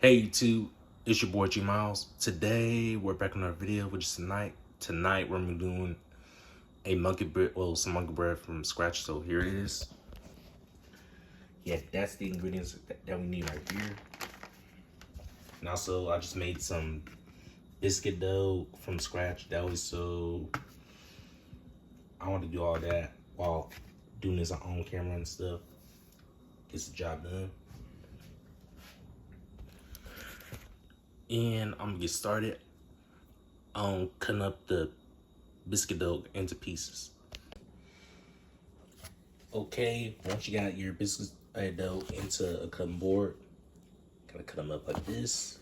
Hey YouTube, it's your boy G Miles. Today we're back on our video, which is tonight. Tonight we're gonna be doing a monkey bread, some monkey bread from scratch. So here it is. Yeah, that's the ingredients that we need right here. And also I just made some biscuit dough from scratch. That was so I want to do all that while doing this on camera and stuff. Gets the job done. And I'm gonna get started on cutting up the biscuit dough into pieces. Okay, once you got your biscuit dough into a cutting board, gonna cut them up like this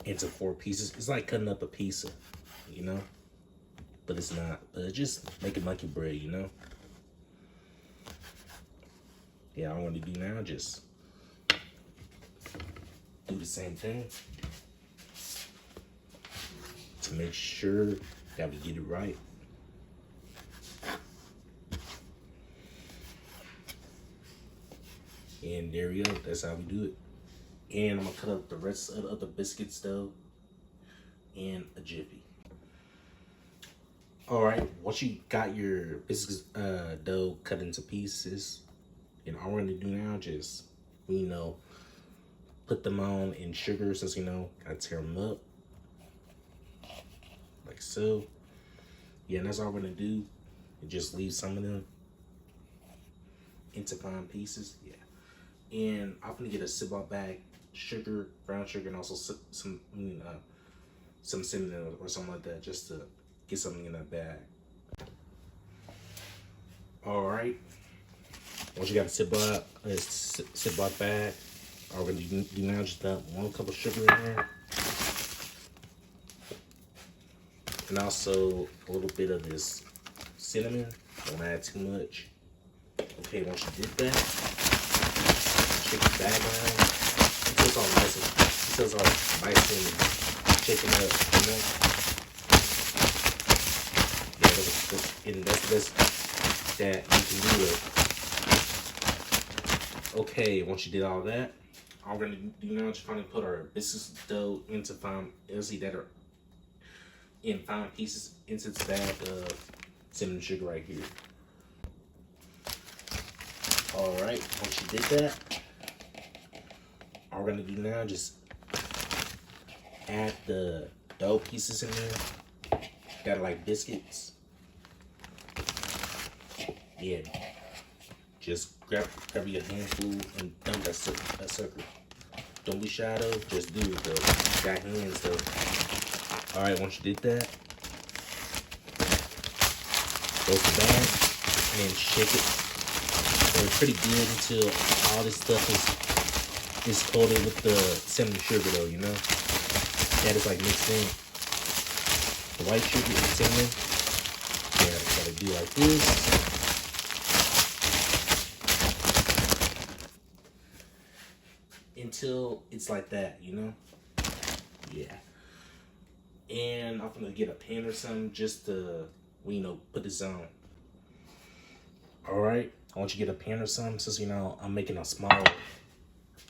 into 4 pieces. It's like cutting up a pizza, you know, but it's not. But it's just making monkey bread, you know. Yeah, I want to do now just do the same thing to make sure that we get it right. And there we go. That's how we do it. And I'm gonna cut up the rest of the biscuits though in a jiffy. All right, once you got your biscuits dough cut into pieces, and all we're gonna do now just put them on in sugar, since gotta tear them up like so. Yeah, and that's all we're gonna do. And just leave some of them into fine pieces. Yeah. And I'm gonna get a Ziploc bag, sugar, brown sugar, and also some cinnamon or something like that, just to get something in that bag. All right. Once you got a Ziploc bag, all we're gonna do now is just dump 1 cup of sugar in there, and also a little bit of this cinnamon. Don't add too much. Okay, once you did that, shake the bag around until it's all nice and shaken up, you know. Yeah, that's the best that you can do it. Okay, once you did all that, all we're gonna do now is finally put our biscuit dough into fine pieces into this bag of cinnamon sugar right here. All right, once you did that, all we're gonna do now is just add the dough pieces in there that are like biscuits. Yeah, just grab your handful and dump that sucker. Don't be shy though, just do it though. You got hands though. All right, once you did that, close the bag and shake it pretty good until all this stuff is coated with the cinnamon sugar though, you know. That is like mixed in. The white sugar and cinnamon. Yeah, gotta do like this. Until it's like that, you know? Yeah. And I'm gonna get a pan or something just to, put this on. All right, I want you to get a pan or something, since I'm making a small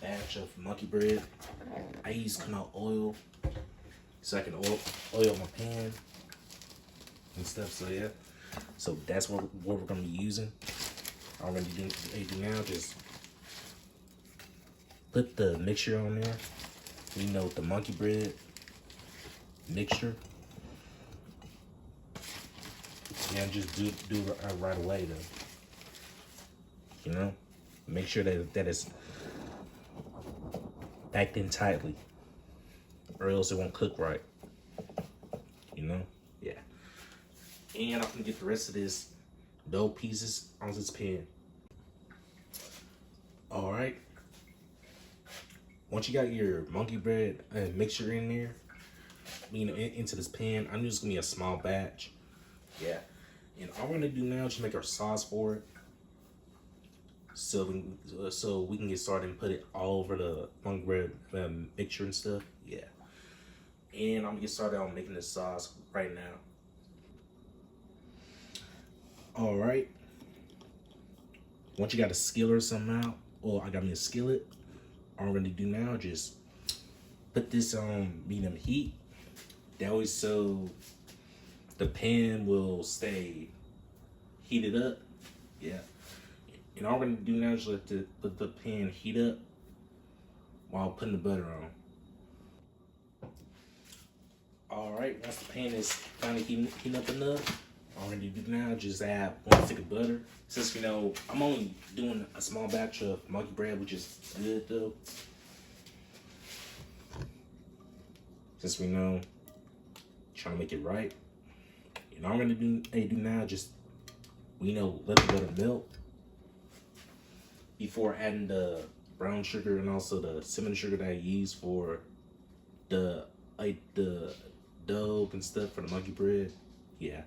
batch of monkey bread. I use canola oil so I can oil my pan and stuff. So yeah, so that's what we're gonna be using. All we're gonna do now, just put the mixture on there. The monkey bread mixture. Yeah, just do it right away though. Make sure that it's packed in tightly, or else it won't cook right. Yeah. And I'm gonna get the rest of this dough pieces on this pan. All right. Once you got your monkey bread mixture in there, into this pan, I'm just gonna be a small batch. Yeah. And all we're gonna do now is just make our sauce for it, so we can get started and put it all over the monkey bread mixture and stuff. Yeah. And I'm gonna get started on making this sauce right now. All right. Once you got a skillet or something out, or I got me a skillet, all I'm gonna do now, just put this on medium heat. That way so the pan will stay heated up. Yeah. And all we're gonna do now is let the pan heat up while putting the butter on. All right, once the pan is finally heating up enough, all we're gonna do now is just add 1 stick of butter. Since you know, I'm only doing a small batch of monkey bread, which is good though. Since we know, trying to make it right. And all I'm gonna do now, just let the butter melt before adding the brown sugar and also the cinnamon sugar that I use for the dough and stuff for the monkey bread. Yeah.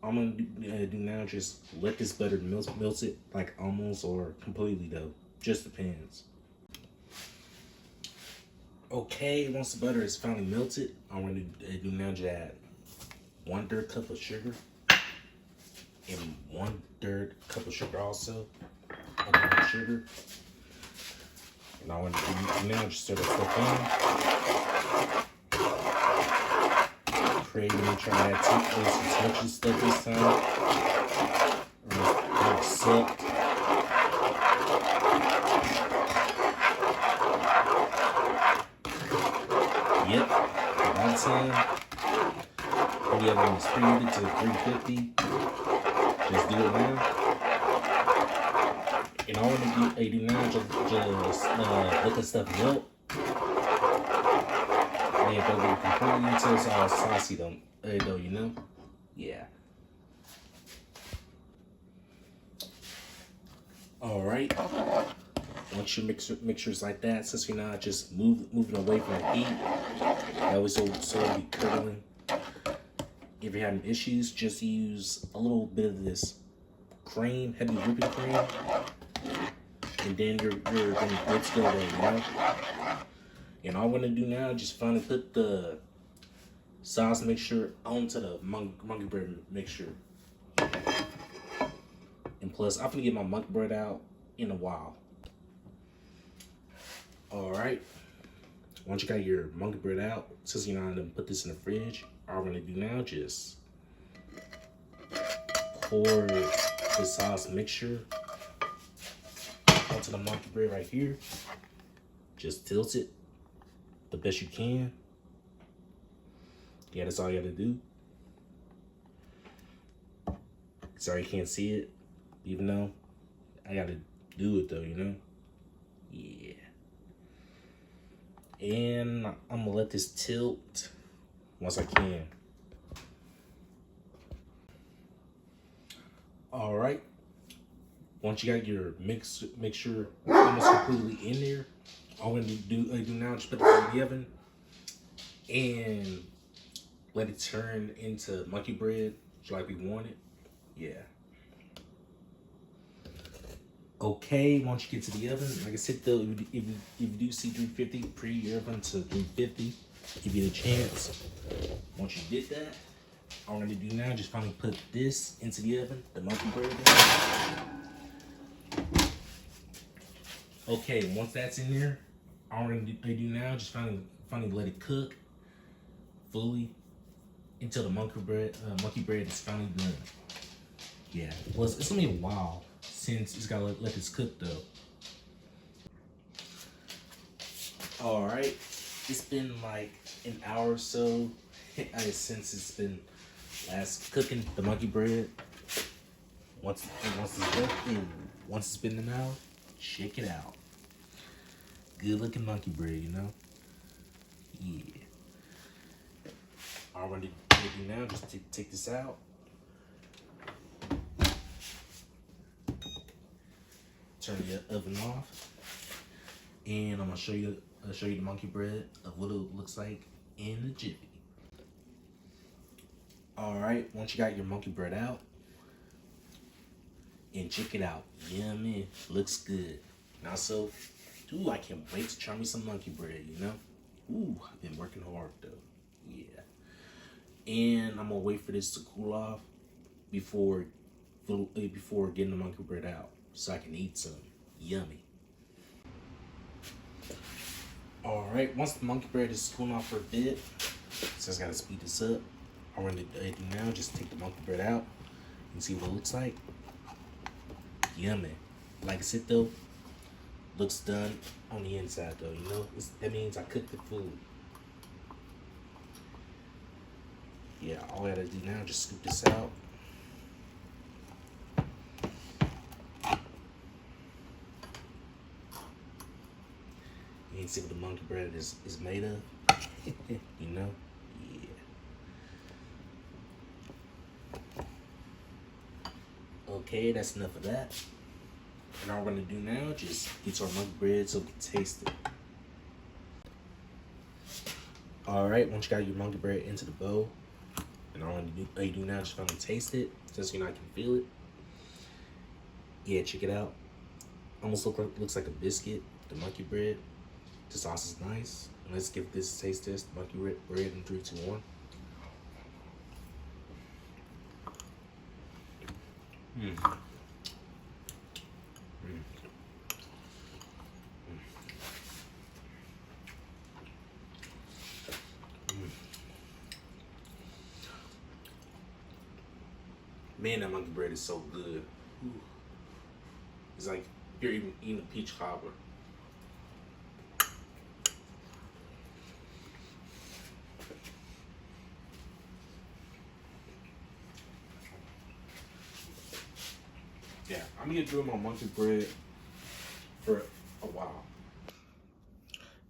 All I'm gonna do now, just let this butter melt it, like almost or completely though. Just depends. Okay, once the butter is finally melted, I'm gonna do now just add 1/3 cup of sugar and 1/3 cup of sugar also. Brown sugar. And I want to do now just stir that stuff in. Pray to make sure I add some touchy stuff this time. Or suck. Yep, about time. And the other one is preheated to 350. Just do it now. And all I'm gonna do now, just let the stuff melt. And then go completely until it's all saucy though, you know? Yeah. All right. Once your mixture's like that, since you're not just moving away from the heat, that way so it'll be curdling. If you're having issues, just use a little bit of this cream, heavy whipping cream, and then you're gonna good to go, you know. And all I'm gonna do now, just finally put the sauce mixture onto the monkey bread mixture. And plus, I'm gonna get my monkey bread out in a while. All right. Once you got your monkey bread out, since you're not gonna put this in the fridge, all we're gonna do now, just pour the sauce mixture onto the monkey bread right here. Just tilt it the best you can. Yeah, that's all you gotta do. Sorry you can't see it, even though I gotta do it though, you know? Yeah. And I'm gonna let this tilt once I can. All right. Once you got your mixture almost completely in there, all I'm gonna do now is put it in the oven and let it turn into monkey bread just like we want it. Yeah. Okay, once you get to the oven, like I said though, if you do see 350, preheat your oven to 350. Give you the chance. Once you did that, all I'm gonna do now, just finally put this into the oven, the monkey bread. Okay, once that's in there, all I'm gonna do now, just finally let it cook fully until the monkey bread is finally done. Yeah, plus it's gonna be a while since it's gotta let this cook though. All right, it's been like an hour or so since it's been last cooking the monkey bread. Once it's been an hour, check it out. Good looking monkey bread, you know? Yeah. All I'm gonna do now, just take this out. Turn the oven off. And I'm gonna show you the monkey bread of what it looks like in the jiffy. All right, once you got your monkey bread out, and check it out, yummy, looks good. Now so, ooh, I can't wait to try me some monkey bread, you know? Ooh, I've been working hard though, yeah. And I'm gonna wait for this to cool off before getting the monkey bread out so I can eat some, yummy. Alright, once the monkey bread is cooling off for a bit, so I just gotta speed this up. I'm gonna do now, just take the monkey bread out and see what it looks like. Yummy. Like I said though, looks done on the inside though, you know? That means I cooked the food. Yeah, all I gotta do now, just scoop this out. You can see what the monkey bread is made of. You know? Yeah. Okay, that's enough of that. And all we're gonna do now, just get to our monkey bread so we can taste it. Alright, once you got your monkey bread into the bowl, and all you do now, just gonna taste it, just so you know I can feel it. Yeah, check it out. Almost looks like a biscuit, the monkey bread. The sauce is nice. And let's give this a taste test. Monkey bread in 3, 2, 1. Man, that monkey bread is so good. Ooh. It's like you're even eating a peach cobbler. Yeah, I'm gonna do my monkey bread for a while.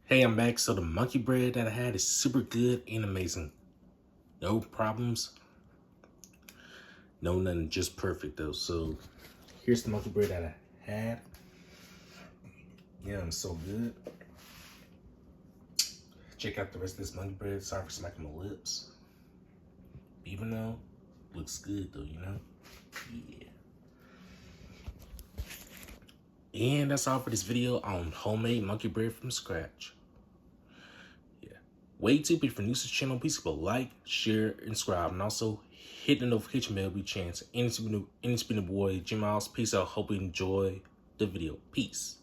Hey, I'm back. So the monkey bread that I had is super good and amazing. No problems. No nothing, just perfect though. So here's the monkey bread that I had. Yeah, I'm so good. Check out the rest of this monkey bread. Sorry for smacking my lips. Even though, looks good though, you know? Yeah. And that's all for this video on homemade monkey bread from scratch. Yeah. Way too big for news to the channel. Please give a like, share, and subscribe. And also hit the notification bell every chance. And it's been the boy, G Miles. Peace out. Hope you enjoy the video. Peace.